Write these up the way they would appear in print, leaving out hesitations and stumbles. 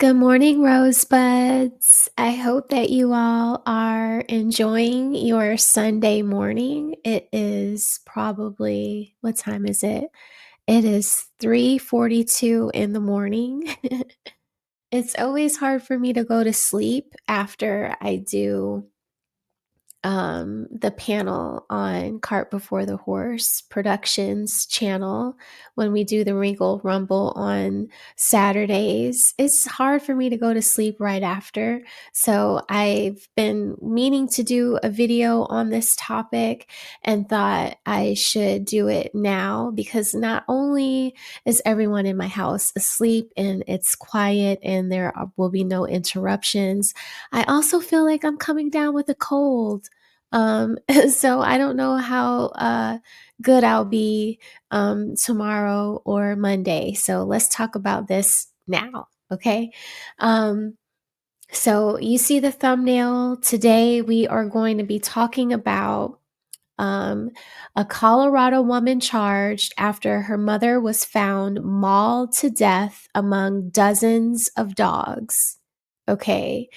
Good morning, rosebuds. I hope that you all are enjoying your Sunday morning. It is probably, what time is it? It is 3:42 in the morning. It's always hard for me to go to sleep after I do the panel on Cart Before the Horse Productions channel when we do the Wrinkle Rumble on Saturdays. It's hard for me to go to sleep right after. So I've been meaning to do a video on this topic and thought I should do it now because not only is everyone in my house asleep and it's quiet and will be no interruptions, I also feel like I'm coming down with a cold. So I don't know how good I'll be tomorrow or Monday. So let's talk about this now, okay? Um, so you see the thumbnail. Today we are going to be talking about um, a Colorado woman charged after her mother was found mauled to death among dozens of dogs. Okay.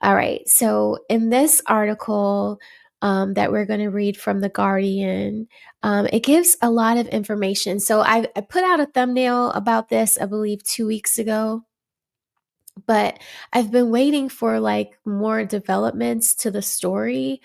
All right. So, in this article that we're going to read from The Guardian, it gives a lot of information. So, I put out a thumbnail about this, I believe, 2 weeks ago, but I've been waiting for like more developments to the story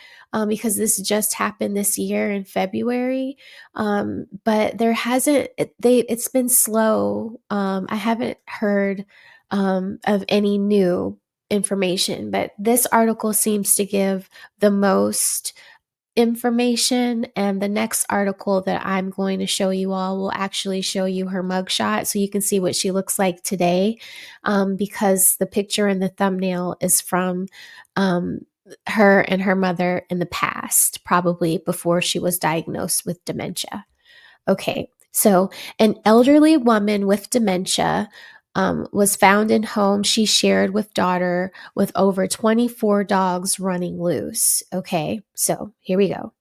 because this just happened this year in February. But there hasn't, it's been slow. I haven't heard of any new information, but this article seems to give the most information, and the next article that I'm going to show you all will actually show you her mugshot so you can see what she looks like today, because the picture in the thumbnail is from her and her mother in the past, probably before she was diagnosed with dementia. Okay, so an elderly woman with dementia was found in home she shared with daughter with over 24 dogs running loose. Okay, so here we go.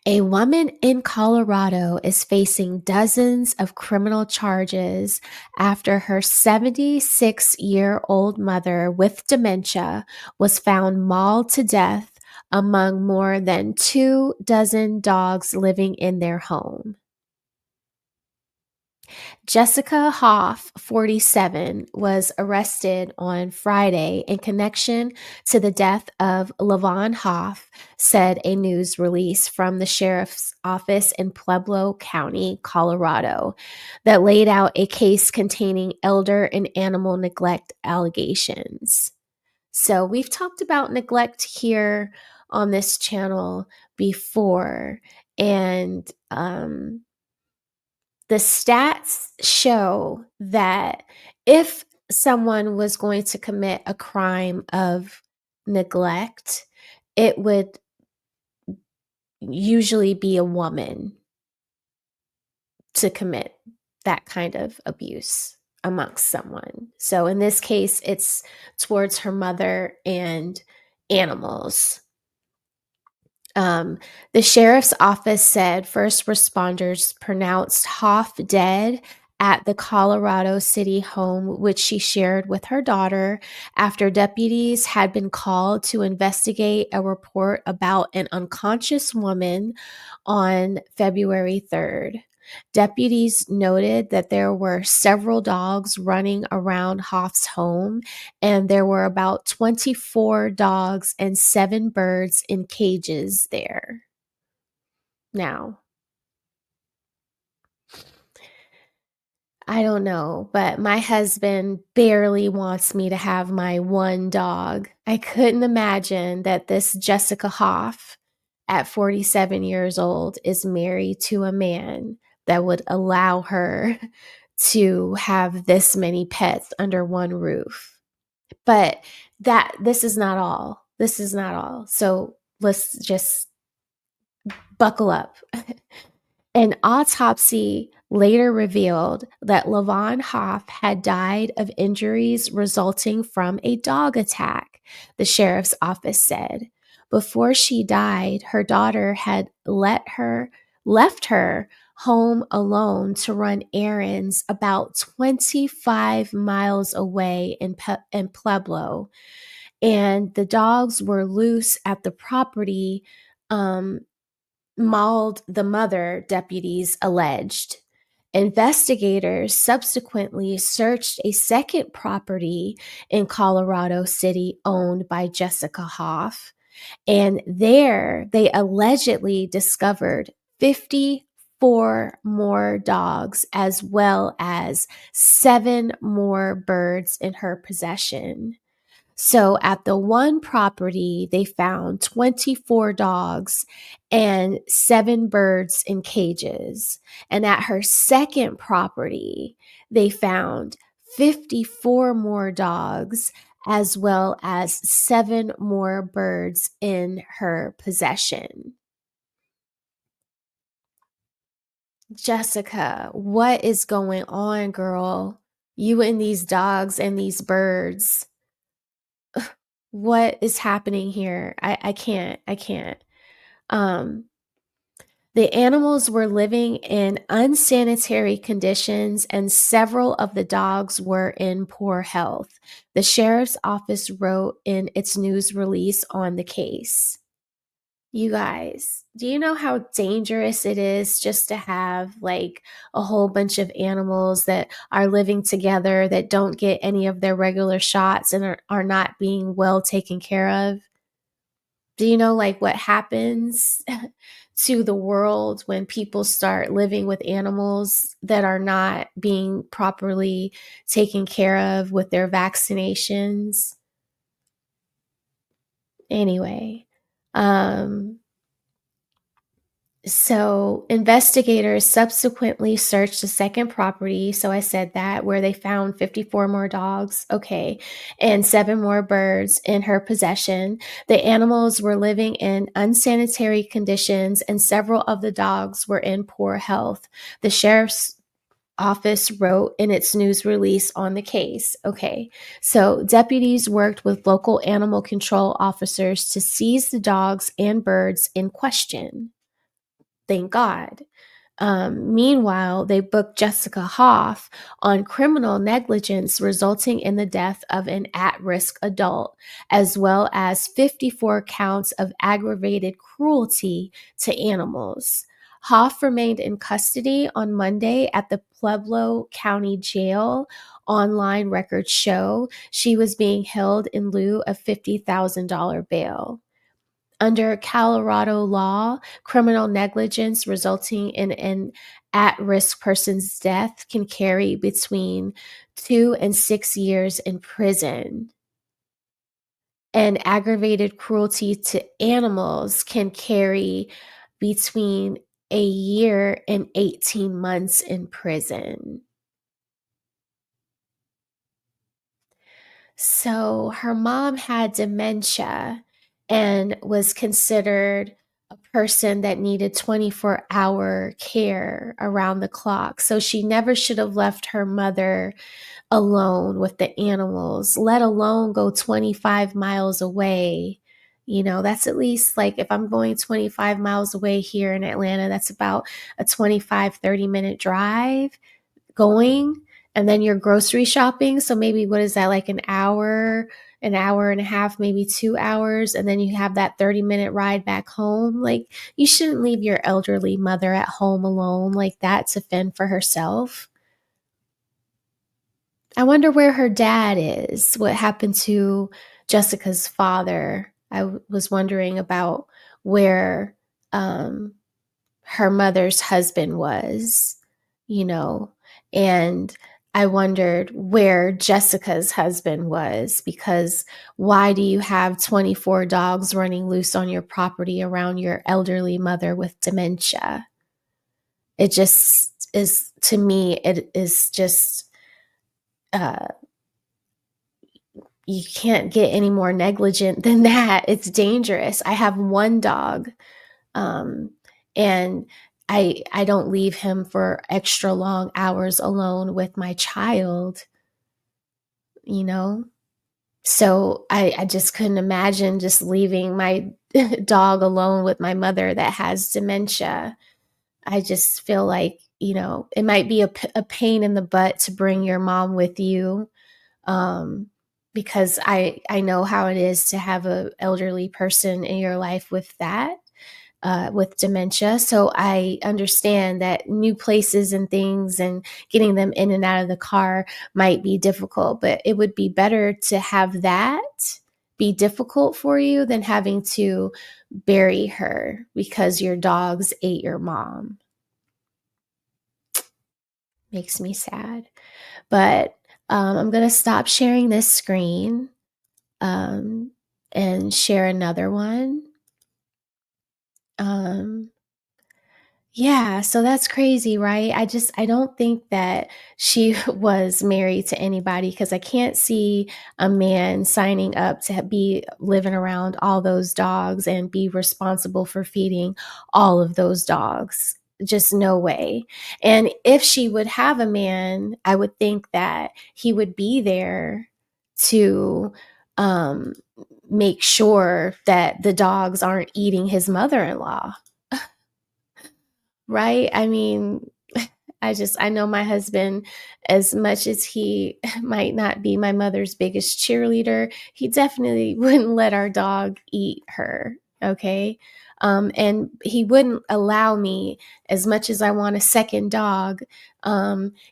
A woman in Colorado is facing dozens of criminal charges after her 76-year-old mother with dementia was found mauled to death among more than 24 dogs living in their home. Jessica Hoff, 47, was arrested on Friday in connection to the death of LaVonne Hoff, said a news release from the sheriff's office in Pueblo County, Colorado, that laid out a case containing elder and animal neglect allegations. So, we've talked about neglect here on this channel before, and the stats show that if someone was going to commit a crime of neglect, it would usually be a woman to commit that kind of abuse amongst someone. So in this case, it's towards her mother and animals. The sheriff's office said first responders pronounced Hoff dead at the Colorado City home, which she shared with her daughter, after deputies had been called to investigate a report about an unconscious woman on February 3rd. Deputies noted that there were several dogs running around Hoff's home, and there were about 24 dogs and 7 birds in cages there. Now, I don't know, but my husband barely wants me to have my one dog. I couldn't imagine that this Jessica Hoff at 47 years old is married to a man that would allow her to have this many pets under one roof. But this is not all. This is not all. So let's just buckle up. An autopsy later revealed that LaVonne Hoff had died of injuries resulting from a dog attack, the sheriff's office said. Before she died, her daughter had left her home alone to run errands about 25 miles away in Pueblo. And the dogs were loose at the property, um, Mauled the mother, deputies alleged. Investigators subsequently searched a second property in Colorado City owned by Jessica Hoff, and there they allegedly discovered 54 more dogs as well as 7 more birds in her possession. So at the one property, they found 24 dogs and 7 birds in cages. And at her second property, they found 54 more dogs as well as 7 more birds in her possession. Jessica, what is going on, girl? You and these dogs and these birds. What is happening here? I can't. I can't. Um, the animals were living in unsanitary conditions, and several of the dogs were in poor health. The sheriff's office wrote in its news release on the case. You guys, do you know how dangerous it is just to have like a whole bunch of animals that are living together that don't get any of their regular shots and are not being well taken care of? Do you know like what happens to the world when people start living with animals that are not being properly taken care of with their vaccinations? Anyway, um so investigators subsequently searched the second property. So I said that where they found 54 more dogs. Okay. And 7 more birds in her possession. The animals were living in unsanitary conditions and several of the dogs were in poor health. The sheriff's office wrote in its news release on the case. Okay. So deputies worked with local animal control officers to seize the dogs and birds in question. Thank God. Meanwhile, they booked Jessica Hoff on criminal negligence resulting in the death of an at risk adult, as well as 54 counts of aggravated cruelty to animals. Hoff remained in custody on Monday at the Pueblo County Jail. Online records show she was being held in lieu of $50,000 bail. Under Colorado law, criminal negligence resulting in an at risk person's death can carry between 2 and 6 years in prison. And aggravated cruelty to animals can carry between a year and 18 months in prison. So her mom had dementia and was considered a person that needed 24-hour care around the clock. So she never should have left her mother alone with the animals, let alone go 25 miles away. You know, that's at least like if I'm going 25 miles away here in Atlanta, that's about a 25-30 minute drive going, and then you're grocery shopping. So maybe what is that, like an hour and a half, maybe 2 hours, and then you have that 30-minute ride back home. Like, you shouldn't leave your elderly mother at home alone like that to fend for herself. I wonder where her dad is. What happened to Jessica's father? Was wondering about where um her mother's husband was, you know, and I wondered where Jessica's husband was, because why do you have 24 dogs running loose on your property around your elderly mother with dementia? It just is, to me, it is just, uh, you can't get any more negligent than that. It's dangerous. I have one dog. Um, and I don't leave him for extra long hours alone with my child, you know? So I just couldn't imagine just leaving my dog alone with my mother that has dementia. I just feel like, it might be a pain in the butt to bring your mom with you, um, because I know how it is to have a elderly person in your life with that, with dementia. So I understand that new places and things and getting them in and out of the car might be difficult, but it would be better to have that be difficult for you than having to bury her because your dogs ate your mom. Makes me sad. But I'm going to stop sharing this screen, um, and share another one. Um, Yeah, so that's crazy, right? I don't think that she was married to anybody because I can't see a man signing up to be living around all those dogs and be responsible for feeding all of those dogs. Just no way. And if she would have a man, I would think that he would be there to um, make sure that the dogs aren't eating his mother in law. Right? I mean, I know my husband, as much as he might not be my mother's biggest cheerleader, he definitely wouldn't let our dog eat her, okay? And he wouldn't allow me, as much as I want a second dog,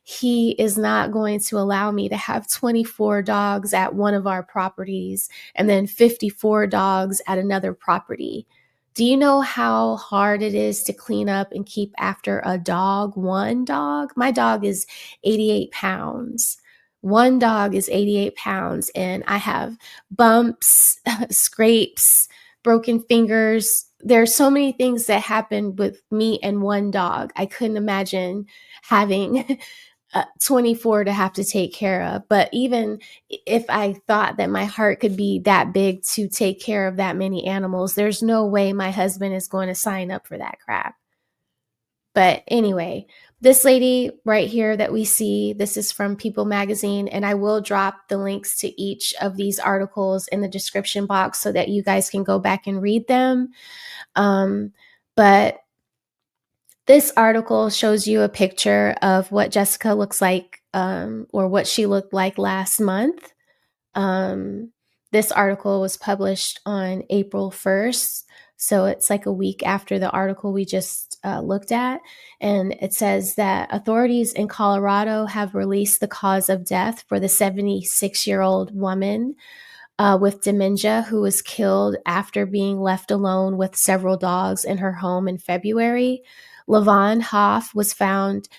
he is not going to allow me to have 24 dogs at one of our properties and then 54 dogs at another property. Do you know how hard it is to clean up and keep after a dog? One dog? My dog is 88 pounds. One dog is 88 pounds, and I have bumps, scrapes, broken fingers. There are so many things that happen with me and one dog. I couldn't imagine having 24 to have to take care of. But even if I thought that my heart could be that big to take care of that many animals, there's no way my husband is going to sign up for that crap. But anyway, this lady right here that we see, this is from People Magazine, and I will drop the links to each of these articles in the description box so that you guys can go back and read them. But this article shows you a picture of what Jessica looks like, or what she looked like last month. Um, this article was published on April 1st. So it's like a week after the article we just looked at. And it says that authorities in Colorado have released the cause of death for the 76-year-old woman with dementia who was killed after being left alone with several dogs in her home in February. LaVonne Hoff was found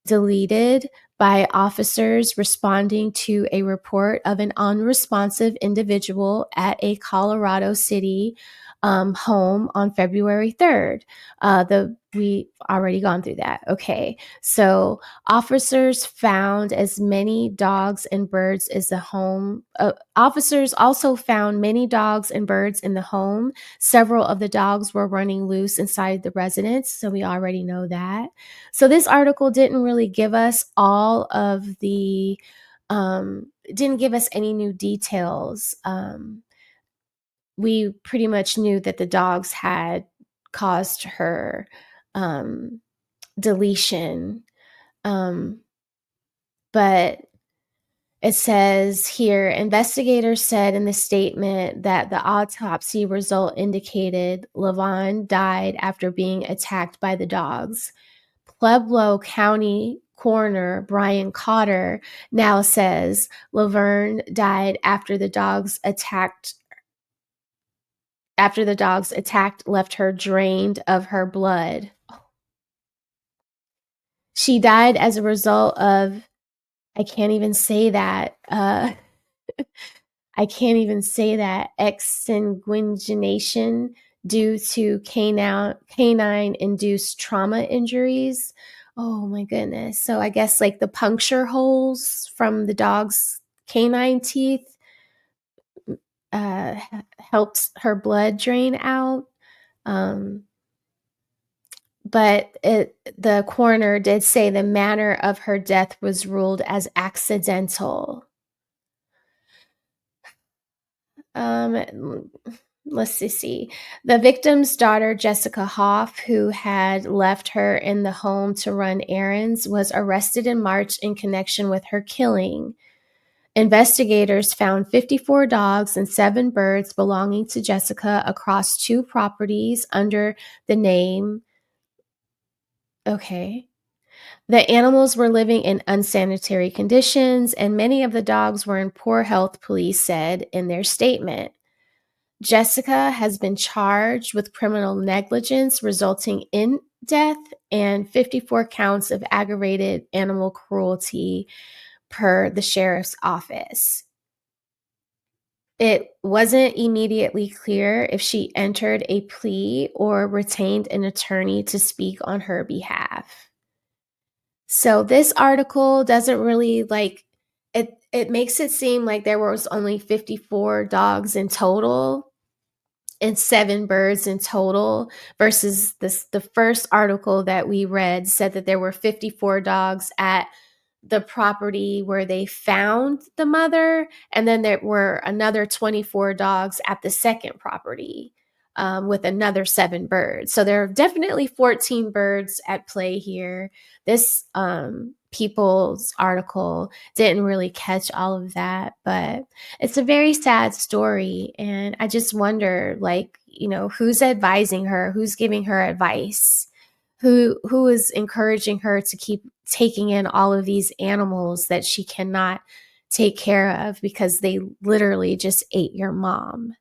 deleted by officers responding to a report of an unresponsive individual at a Colorado City home on February 3rd. We already gone through that. Okay, so officers found as many dogs and birds as the home. Officers also found many dogs and birds in the home. Several of the dogs were running loose inside the residence, so we already know that. So this article didn't really give us all of the, didn't give us any new details. We pretty much knew that the dogs had caused her deletion. Um, but it says here, investigators said in the statement that the autopsy result indicated LaVonne died after being attacked by the dogs. Pueblo County coroner Brian Cotter now says Laverne died after the dogs attacked left her drained of her blood. She died as a result of, I can't even say that, exsanguination due to canine-induced trauma injuries. Oh my goodness. So I guess like the puncture holes from the dog's canine teeth uh, helped her blood drain out. Um, but the coroner did say the manner of her death was ruled as accidental. Um, Let's see. The victim's daughter, Jessica Hoff, who had left her in the home to run errands, was arrested in March in connection with her killing. Investigators found 54 dogs and 7 birds belonging to Jessica across 2 properties under the name. Okay. The animals were living in unsanitary conditions, and many of the dogs were in poor health, police said in their statement. Jessica has been charged with criminal negligence resulting in death and 54 counts of aggravated animal cruelty per the sheriff's office. It wasn't immediately clear if she entered a plea or retained an attorney to speak on her behalf. So this article doesn't really it makes it seem like there was only 54 dogs in total and 7 birds in total versus the first article that we read said that there were 54 dogs at the property where they found the mother, and then there were another 24 dogs at the second property, with another 7 birds. So there are definitely 14 birds at play here. This People's article didn't really catch all of that, but it's a very sad story. And I just wonder, like, who's advising her, who's giving her advice, who is encouraging her to keep taking in all of these animals that she cannot take care of because they literally just ate your mom.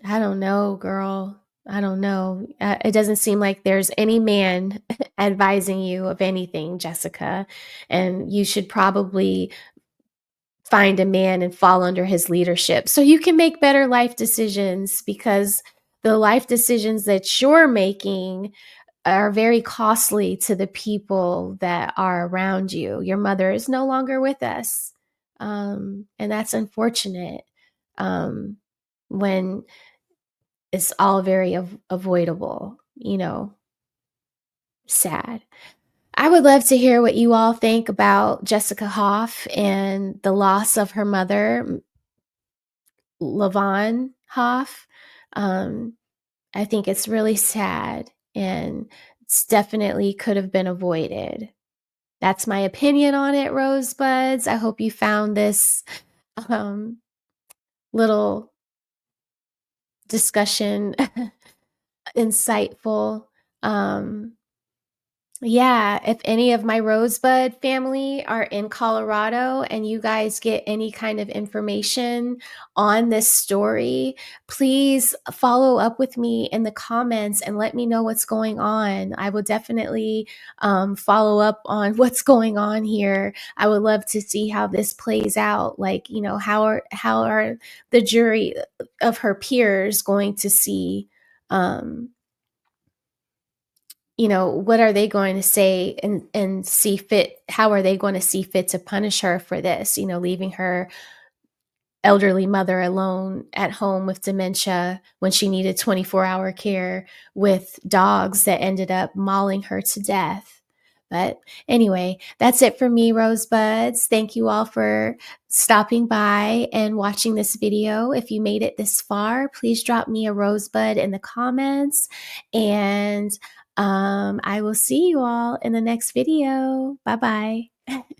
I don't know, girl. I don't know. It doesn't seem like there's any man advising you of anything, Jessica. And you should probably find a man and fall under his leadership so you can make better life decisions, because the life decisions that you're making are very costly to the people that are around you. Your mother is no longer with us. And that's unfortunate, um, when it's all very avoidable, sad. I would love to hear what you all think about Jessica Hoff and the loss of her mother, LaVonne Hoff. Um, I think it's really sad, and it's definitely could have been avoided. That's my opinion on it, Rosebuds. I hope you found this um, little discussion insightful. Um, Yeah, if any of my Rosebud family are in Colorado and you guys get any kind of information on this story, please follow up with me in the comments and let me know what's going on. I will definitely follow up on what's going on here. I would love to see how this plays out. Like, how are the jury of her peers going to see? Um, what are they going to say and see fit? How are they going to see fit to punish her for this? Leaving her elderly mother alone at home with dementia when she needed 24-hour care with dogs that ended up mauling her to death. But anyway, that's it for me, Rosebuds. Thank you all for stopping by and watching this video. If you made it this far, please drop me a rosebud in the comments. And I will see you all in the next video. Bye bye.